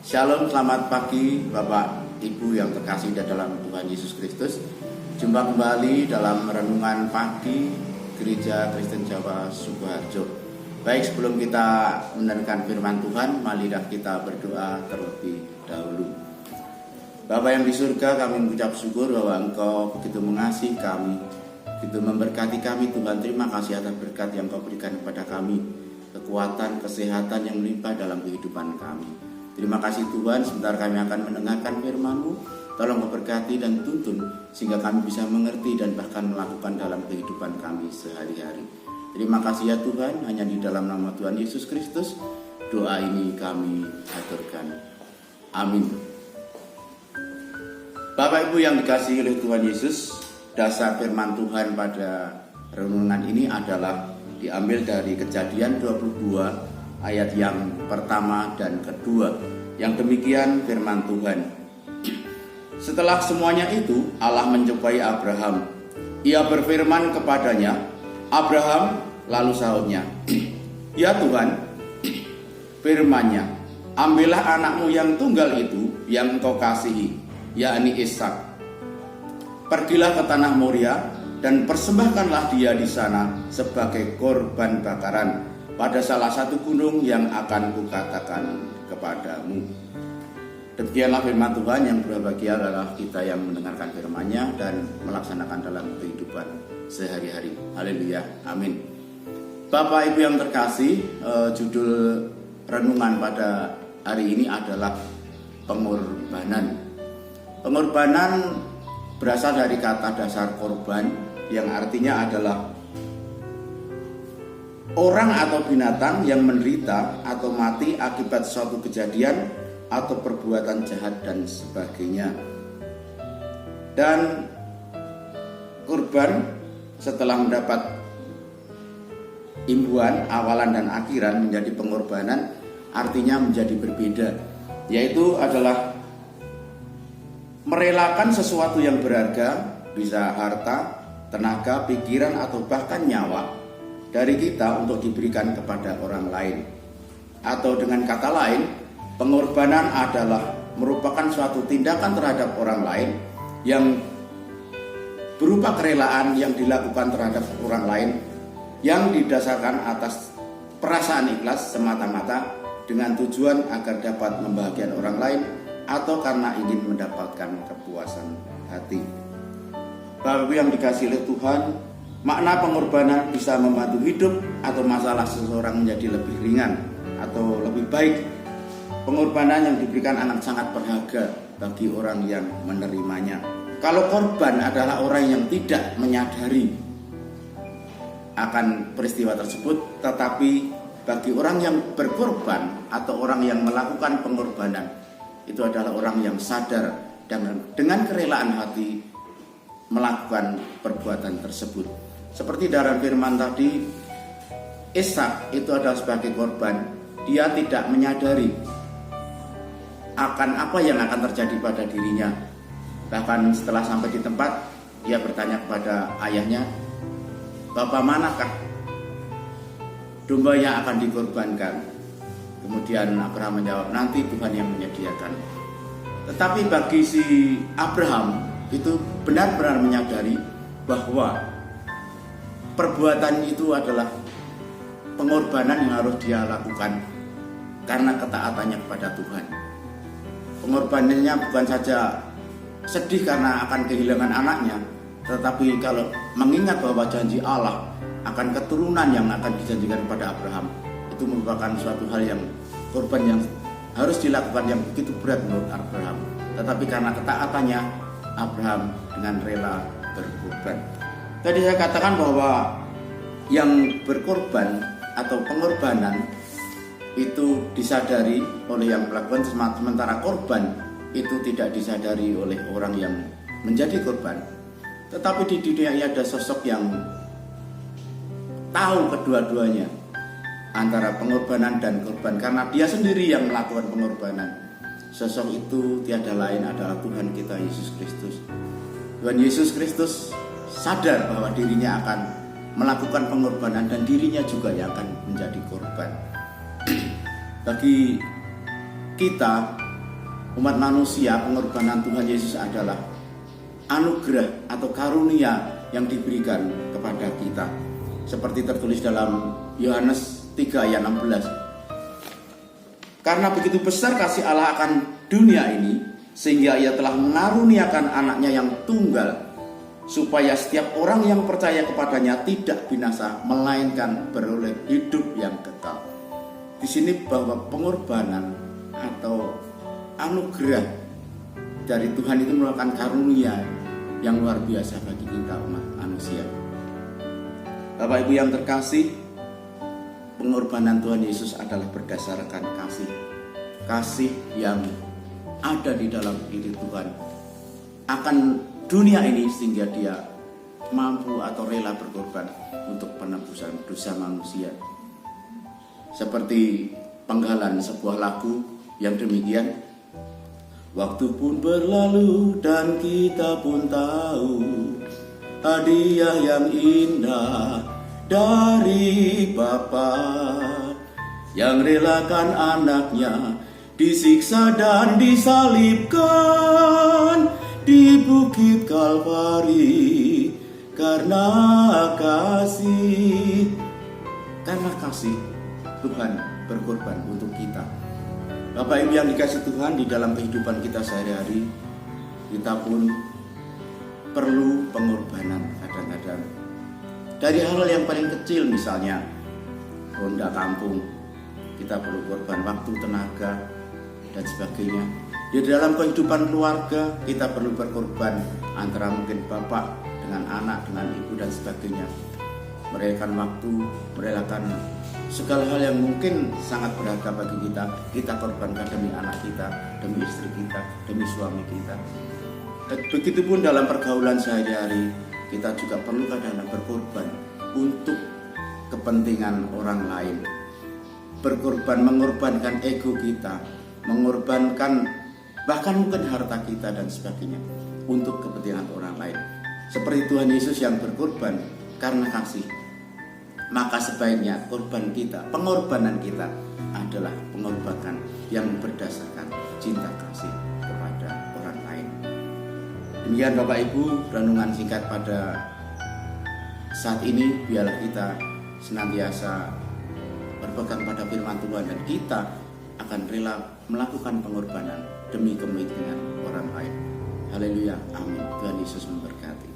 Shalom, selamat pagi Bapak Ibu yang terkasih di dalam Tuhan Yesus Kristus. Jumpa kembali dalam renungan pagi Gereja Kristen Jawa Sukoharjo. Baik, sebelum kita mendengarkan firman Tuhan, marilah kita berdoa terlebih dahulu. Bapa yang di surga, kami mengucap syukur bahwa Engkau begitu mengasihi kami, begitu memberkati kami. Tuhan, terima kasih atas berkat yang Kau berikan kepada kami, kekuatan, kesehatan yang melimpah dalam kehidupan kami. Terima kasih Tuhan, sebentar kami akan mendengarkan firman-Mu. Tolong memberkati dan tuntun sehingga kami bisa mengerti dan bahkan melakukan dalam kehidupan kami sehari-hari. Terima kasih ya Tuhan, hanya di dalam nama Tuhan Yesus Kristus doa ini kami aturkan. Amin. Bapak Ibu yang dikasihi oleh Tuhan Yesus, dasar firman Tuhan pada renungan ini adalah diambil dari Kejadian 22 ayat yang pertama dan kedua. Yang demikian firman Tuhan. Setelah semuanya itu, Allah menjumpai Abraham. Ia berfirman kepadanya, Abraham, lalu sahutnya, ya Tuhan, firman-Nya, ambillah anakmu yang tunggal itu yang Engkau kasihi, yakni Ishak. Pergilah ke tanah Moria dan persembahkanlah dia di sana sebagai korban bakaran pada salah satu gunung yang akan kukatakan kepadamu. Demikianlah firman Tuhan. Yang berbahagia adalah kita yang mendengarkan firman-Nya dan melaksanakan dalam kehidupan sehari-hari. Haleluya, amin. Bapak Ibu yang terkasih, judul renungan pada hari ini adalah pengorbanan. Pengorbanan berasal dari kata dasar korban yang artinya adalah orang atau binatang yang menderita atau mati akibat suatu kejadian atau perbuatan jahat dan sebagainya. Dan kurban setelah mendapat imbuhan awalan dan akhiran menjadi pengorbanan, artinya menjadi berbeda, yaitu adalah merelakan sesuatu yang berharga, bisa harta, tenaga, pikiran atau bahkan nyawa dari kita untuk diberikan kepada orang lain. Atau dengan kata lain, pengorbanan adalah merupakan suatu tindakan terhadap orang lain yang berupa kerelaan yang dilakukan terhadap orang lain yang didasarkan atas perasaan ikhlas semata-mata dengan tujuan agar dapat membahagiakan orang lain atau karena ingin mendapatkan kepuasan hati. Bapak yang dikasihi oleh Tuhan, makna pengorbanan bisa membantu hidup atau masalah seseorang menjadi lebih ringan atau lebih baik. Pengorbanan yang diberikan anak sangat berharga bagi orang yang menerimanya. Kalau korban adalah orang yang tidak menyadari akan peristiwa tersebut, tetapi bagi orang yang berkorban atau orang yang melakukan pengorbanan, itu adalah orang yang sadar dan dengan kerelaan hati melakukan perbuatan tersebut. Seperti dalam firman tadi, Ishak itu adalah sebagai korban. Dia tidak menyadari akan apa yang akan terjadi pada dirinya. Bahkan setelah sampai di tempat, dia bertanya kepada ayahnya, Bapak, manakah domba yang akan dikorbankan? Kemudian Abraham menjawab, nanti Tuhan yang menyediakan. Tetapi bagi si Abraham itu benar-benar menyadari bahwa perbuatan itu adalah pengorbanan yang harus dia lakukan karena ketaatannya kepada Tuhan. Pengorbanannya bukan saja sedih karena akan kehilangan anaknya, tetapi kalau mengingat bahwa janji Allah akan keturunan yang akan dijanjikan kepada Abraham, itu merupakan suatu hal yang korban yang harus dilakukan yang begitu berat menurut Abraham. Tetapi karena ketaatannya, Abraham dengan rela berkorban. Tadi saya katakan bahwa yang berkorban atau pengorbanan itu disadari oleh yang melakukan, sementara korban itu tidak disadari oleh orang yang menjadi korban. Tetapi di dunia ini ada sosok yang tahu kedua-duanya, antara pengorbanan dan korban, karena dia sendiri yang melakukan pengorbanan. Sosok itu tiada lain adalah Tuhan kita Yesus Kristus. Tuhan Yesus Kristus sadar bahwa dirinya akan melakukan pengorbanan dan dirinya juga yang akan menjadi korban. Bagi kita umat manusia, pengorbanan Tuhan Yesus adalah anugerah atau karunia yang diberikan kepada kita. Seperti tertulis dalam Yohanes 3 ayat 16. Karena begitu besar kasih Allah akan dunia ini, sehingga ia telah mengaruniakan anaknya yang tunggal, supaya setiap orang yang percaya kepadanya tidak binasa, melainkan beroleh hidup yang kekal. Di sini bahwa pengorbanan atau anugerah dari Tuhan itu merupakan karunia yang luar biasa bagi kita umat manusia. Bapak Ibu yang terkasih, pengorbanan Tuhan Yesus adalah berdasarkan kasih. Kasih yang ada di dalam diri Tuhan akan dunia ini, sehingga dia mampu atau rela berkorban untuk penebusan dosa manusia. Seperti penggalan sebuah lagu yang demikian, waktu pun berlalu dan kita pun tahu hadiah yang indah dari Bapa yang relakan anaknya disiksa dan disalibkan di Bukit Kalvari karena kasih. Karena kasih Tuhan berkorban untuk kita. Bapak Ibu yang dikasih Tuhan, di dalam kehidupan kita sehari-hari kita pun perlu pengorbanan kadang-kadang. Dari hal yang paling kecil, misalnya ronda kampung, kita perlu korban waktu, tenaga, dan sebagainya. Di dalam kehidupan keluarga kita perlu berkorban antara mungkin bapak dengan anak, dengan ibu, dan sebagainya. Merelakan waktu, merelakan segala hal yang mungkin sangat berharga bagi kita korbankan demi anak kita, demi istri kita, demi suami kita. Dan begitupun dalam pergaulan sehari-hari, kita juga perlu kadang-kadang berkorban untuk kepentingan orang lain. Berkorban, mengorbankan ego kita, mengorbankan bahkan mungkin harta kita dan sebagainya untuk kepentingan orang lain. Seperti Tuhan Yesus yang berkorban karena kasih. Maka sebaiknya korban kita, pengorbanan kita adalah pengorbanan yang berdasarkan cinta kasih kepada orang lain. Demikian Bapak Ibu, renungan singkat pada saat ini. Biarlah kita senantiasa berpegang pada firman Tuhan dan kita akan rela melakukan pengorbanan demi kepentingan orang lain. Haleluya, amin. Tuhan Yesus memberkati.